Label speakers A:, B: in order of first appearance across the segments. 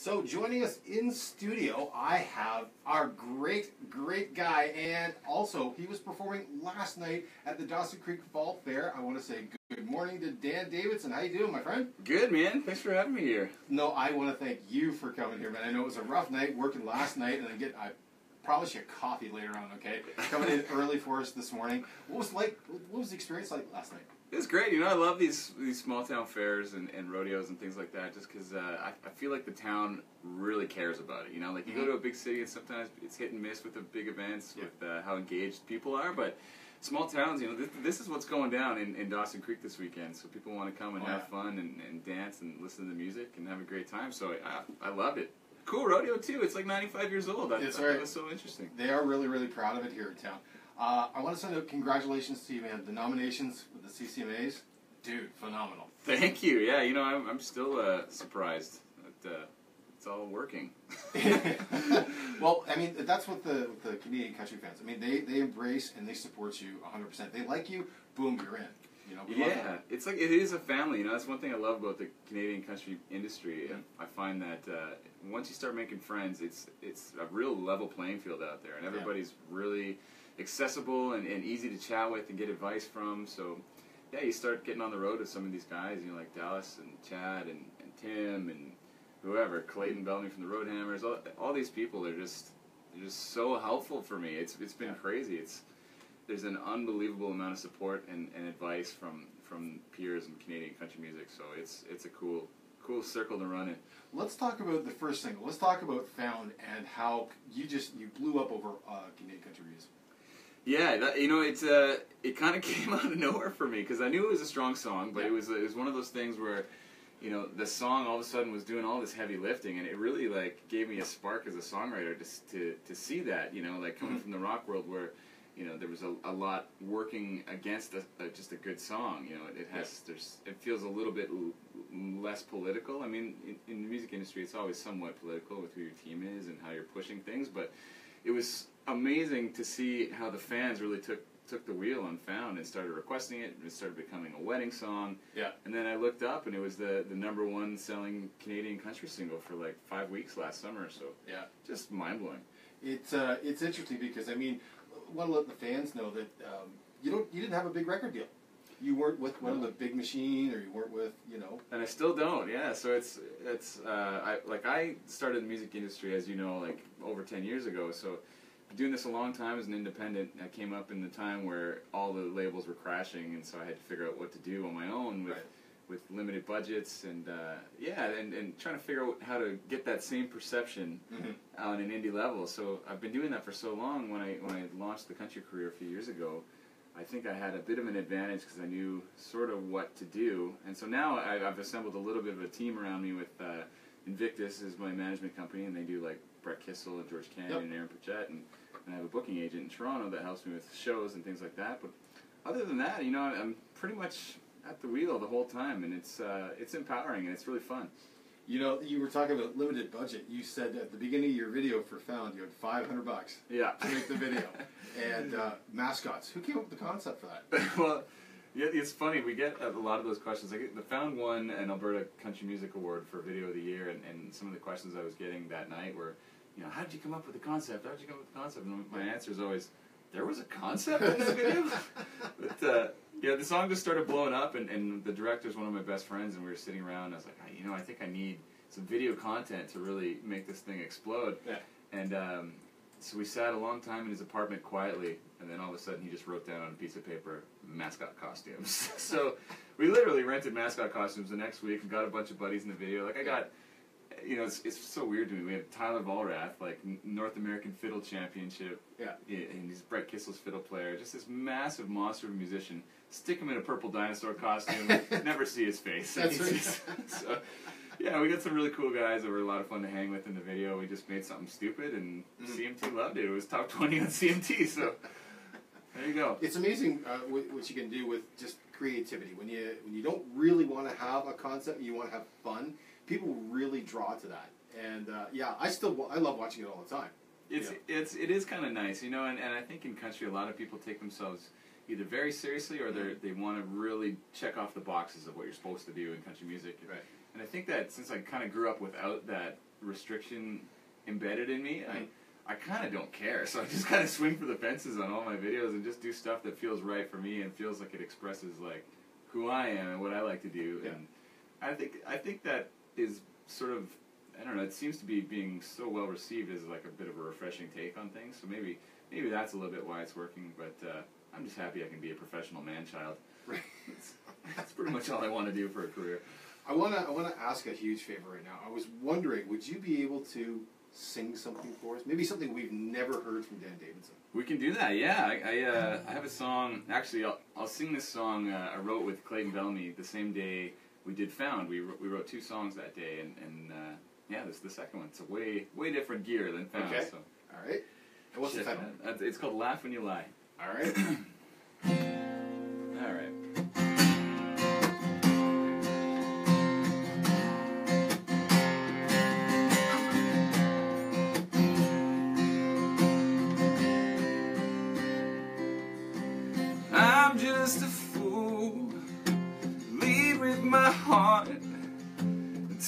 A: So joining us in studio, I have our great guy, and also he was performing last night at the Dawson Creek Fall Fair. I want to say good morning to Dan Davidson. How you doing, my friend?
B: Good, man. Thanks for having me here.
A: No, I want to thank you for coming here, man. I know it was a rough night working last night, and I promise you a coffee later on, okay? Coming in early for us this morning. What was the experience like last night?
B: It was great. You know, I love these small town fairs and rodeos and things like that, just because I feel like the town really cares about it. You know, like you go to a big city and sometimes it's hit and miss with the big events, with how engaged people are, but small towns, you know, this is what's going down in Dawson Creek this weekend. So people want to come and have fun and dance and listen to the music and have a great time. So I loved it. Cool rodeo too. It's like 95 years old.
A: That's
B: right. That was so interesting.
A: They are really proud of it here in town. I want to send out congratulations to you, man. The nominations with the CCMAs, dude, phenomenal.
B: Thank you. Yeah, you know, I'm still surprised that it's all working.
A: Well, I mean, that's what the Canadian country fans. I mean, they embrace and they support you 100%. They like you. Boom, you're in. You know,
B: yeah, it's like it is a family. You know, that's one thing I love about the Canadian country industry.
A: Yeah.
B: I find that once you start making friends, it's a real level playing field out there, and everybody's really accessible and easy to chat with and get advice from. So, yeah, you start getting on the road with some of these guys, you know, like Dallas and Chad and Tim and whoever, Clayton Bellamy from the Roadhammers. All these people, they're just so helpful for me. It's been crazy. There's an unbelievable amount of support and advice from peers in Canadian country music. So it's a cool circle to run in. Let's
A: talk about the first single. Let's talk about Found and how you blew up over Canadian country music.
B: Yeah, you know, it kind of came out of nowhere for me because I knew it was a strong song, but it was one of those things where, you know, the song all of a sudden was doing all this heavy lifting, and it really like gave me a spark as a songwriter to see that, you know, like coming from the rock world where, you know, there was a lot working against just a good song. You know, it feels a little bit less political. I mean, in the music industry, it's always somewhat political with who your team is and how you're pushing things, but it was amazing to see how the fans really took the wheel on Found and started requesting it, and it started becoming a wedding song.
A: Yeah.
B: And then I looked up, and it was the #1 selling Canadian country single for like 5 weeks last summer. So
A: yeah,
B: just mind blowing.
A: It's interesting because I mean, I want to let the fans know that you didn't have a big record deal. You weren't with one of the Big Machine, or you weren't with, you know. And
B: I still don't. Yeah. So I started in the music industry, as you know, like over 10 years ago. So doing this a long time as an independent, I came up in the time where all the labels were crashing, and so I had to figure out what to do on my own with limited budgets and and trying to figure out how to get that same perception on an indie level. So I've been doing that for so long. When I launched the country career a few years ago, I think I had a bit of an advantage because I knew sort of what to do. And so now I've assembled a little bit of a team around me with Invictus is my management company, and they do like Brett Kissel and George Canyon and Aaron Pritchett, and I have a booking agent in Toronto that helps me with shows and things like that. But other than that, you know, I'm pretty much at the wheel the whole time, and it's empowering and it's really fun.
A: You know, you were talking about limited budget. You said at the beginning of your video for Found, you had $500 to make the video. And mascots. Who came up with the concept for that?
B: Well, yeah, it's funny. We get a lot of those questions. Like, the Found won an Alberta Country Music Award for Video of the Year, and some of the questions I was getting that night were, you know, how did you come up with the concept? How did you come up with the concept? And my answer is always, there was a concept in that video? But, yeah, the song just started blowing up, and the director's one of my best friends, and we were sitting around, and I was like, you know, I think I need some video content to really make this thing explode.
A: Yeah.
B: And so we sat a long time in his apartment quietly, and then all of a sudden he just wrote down on a piece of paper, mascot costumes. So we literally rented mascot costumes the next week and got a bunch of buddies in the video. Like, I got, you know, it's so weird to me. We had Tyler Vollrath, like North American Fiddle Championship.
A: Yeah. And
B: he's Brett Kissel's fiddle player. Just this massive monster of a musician. Stick him in a purple dinosaur costume, never see his face.
A: That's right.
B: So, yeah, we got some really cool guys that were a lot of fun to hang with in the video. We just made something stupid, and CMT loved it. It was top 20 on CMT, so there you go.
A: It's amazing what you can do with just creativity. When you don't really want to have a concept, you want to have fun, people really draw to that. And yeah, I love watching it all the time.
B: It is kind of nice, you know, and I think in country a lot of people take themselves either very seriously or they want to really check off the boxes of what you're supposed to do in country music.
A: Right.
B: And I think that since I kind of grew up without that restriction embedded in me, I kind of don't care. So I just kind of swing for the fences on all my videos and just do stuff that feels right for me and feels like it expresses like who I am and what I like to do.
A: Yeah.
B: And I think that is sort of, I don't know, it seems to be being so well received as like a bit of a refreshing take on things. So maybe that's a little bit why it's working. But I'm just happy I can be a professional man-child.
A: Right.
B: That's pretty much all I want to do for a career.
A: I wanna ask a huge favor right now. I was wondering, would you be able to sing something for us? Maybe something we've never heard from Dan Davidson.
B: We can do that, yeah. I have a song. Actually, I'll sing this song I wrote with Clayton Bellamy the same day we did Found. We wrote 2 songs that day, and yeah, this is the second one. It's a way different gear than Found.
A: Okay.
B: So.
A: All right. And what's the title?
B: It's called Laugh When You Lie.
A: All right.
B: All right. I'm just a fool, lead with my heart.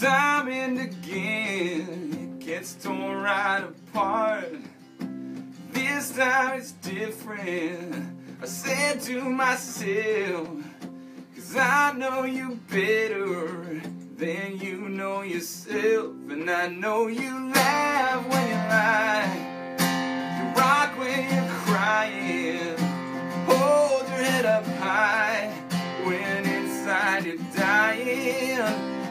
B: Time and again, it gets torn right apart. This time it's different, I said to myself, 'cause I know you better than you know yourself. And I know you laugh when you lie, you rock when you're crying, hold your head up high when inside you're dying.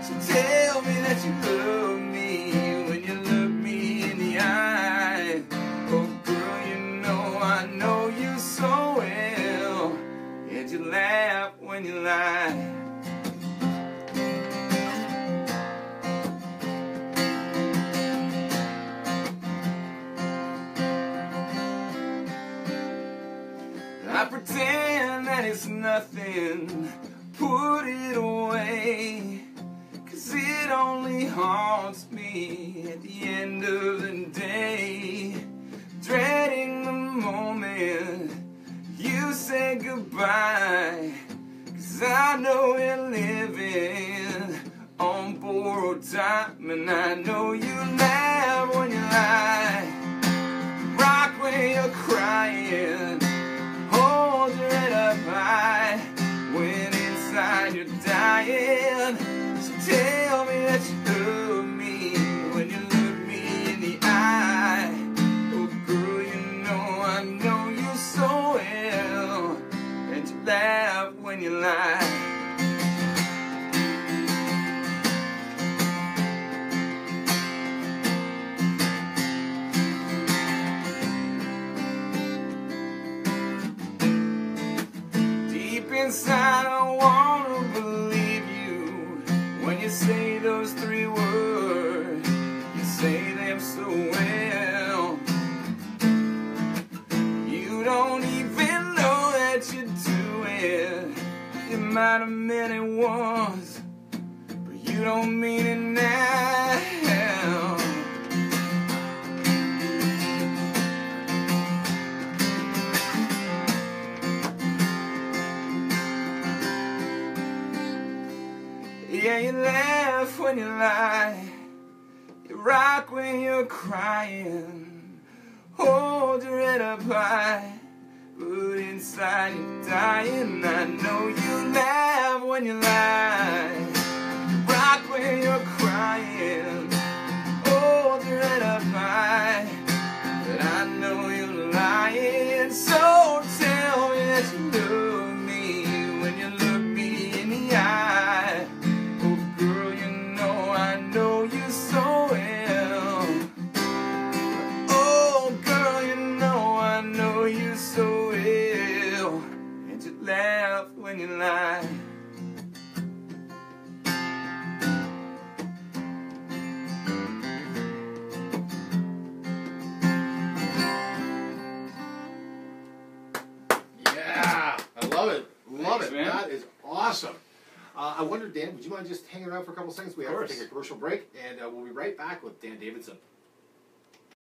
B: So tell me that you love me when you look me in the eye. Oh girl, you know I know you so well, and you laugh when you lie. I pretend that it's nothing, put it away, 'cause it only haunts me at the end of the day, dreading the moment you say goodbye, 'cause I know you're living on borrowed time. And I know you laugh when you lie, rock when you're crying, hold your head up high when inside you're dying. So tell me that you love me when you look me in the eye. Oh girl, you know I know you so well, and you laugh when you lie. Inside I wanna believe you when you say those 3 words, you say them so well. You don't even know that you do it. You might have meant it once, but you don't mean it now. Yeah, you laugh when you lie, you rock when you're crying, hold your head up high, but inside you're dying. I know you laugh when you lie, you rock when you're crying, hold your head up high, but I know you're lying. So tell me that you love me when you look me in the eye. I know you so well. Oh girl, you know I know you so well, and you laugh when you lie.
A: Yeah, I love it. Love
B: Thanks,
A: it.
B: man.
A: That is awesome. I wonder, Dan, would you mind just hanging around for a couple seconds? We have to
B: course.
A: take a commercial break, and we'll be right back with Dan Davidson.